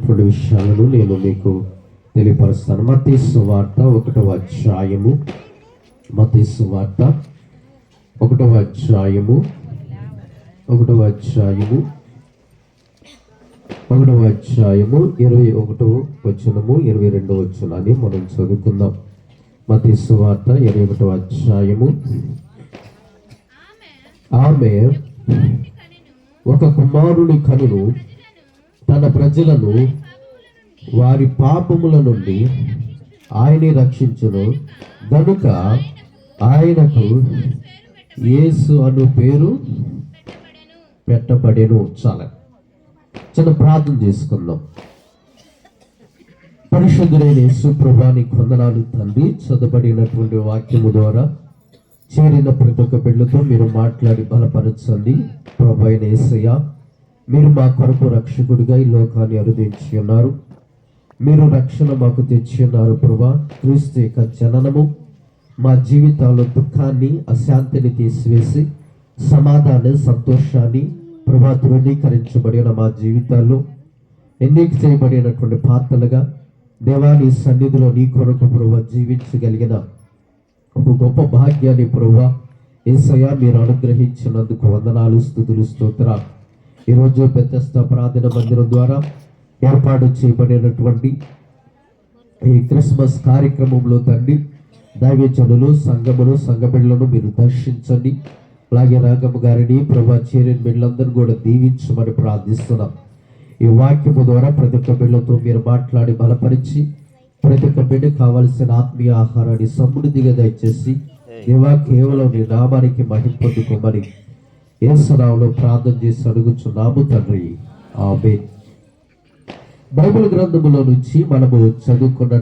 అనేకమైనటువంటి విషయాలను నేను మీకు తెలియపరుస్తాను. మత్తయి సువార్త 1వ అధ్యాయము, మత్తయి సువార్త 1వ అధ్యాయము 21వ వచనము 22వ వచనాన్ని మనం చదువుకుందాం. మత్తయి సువార్త 21వ అధ్యాయము. ఆమె ఒక కుమారుని కనును, తన ప్రజలను వారి పాపముల నుండి ఆయనే రక్షించును గనుక ఆయనకు యేసు అను పేరు పెట్టబడెను. చాలా చిన్న ప్రార్థన చేసుకుందాం. పరిశుద్ధుడైన యేసు ప్రభువానికి వందనాలు తండ్రి. చదవబడినటువంటి వాక్యము ద్వారా చేరిన ప్రతి ఒక్క బిడ్డలతో మీరు మాట్లాడి బలపరచండి. ప్రభు అయిన యేసయ్య, మీరు మా కొరకు రక్షకుడిగా ఈ లోకాన్ని అనుదించి ఉన్నారు. మీరు రక్షణ మాకు తెచ్చి ఉన్నారు ప్రభా. క్రీస్తు యొక్క జననము మా జీవితాల్లో దుఃఖాన్ని, అశాంతిని తీసివేసి సమాధానం, సంతోషాన్ని ప్రభా ధృవీకరించబడిన మా జీవితాల్లో ఎన్నిక చేయబడినటువంటి పాత్రలుగా దేవాని సన్నిధిలో నీ కొరకు ప్రభా జీవించగలిగిన ఒక గొప్ప భాగ్యాన్ని ప్రభా యేసయ్య మీరు అనుగ్రహించినందుకు వందనాలు, స్తుతులు, స్తోత్రాలు. ఈరోజు బెతెస్దా ప్రార్థన మందిరం ద్వారా ఏర్పాటు చేయబడినటువంటి ఈ క్రిస్మస్ కార్యక్రమంలో తండ్రి దైవజనులు, సంఘములు, సంఘ బిడ్డలను మీరు దర్శించండి. అలాగే రాగమ్మ గారిని ప్రభా చేరిన బిడ్డలందరూ కూడా దీవించమని ప్రార్థిస్తున్నాం. ఈ వాక్యము ద్వారా ప్రతి ఒక్క బిడ్డలతో మీరు మాట్లాడి బలపరిచి ప్రతి ఒక్క బిడ్డ కావలసిన ఆత్మీయ ఆహారాన్ని సమృద్ధిగా దయచేసి దేవా కేవలం నీ నామానికి మహిమ పొందుకోమని యేసు నామములో ప్రార్థన చేసి అడుగుచున్నాము తండ్రి, ఆమేన్. బైబిల్ గ్రంథములో నుంచి మనము చదువుకున్న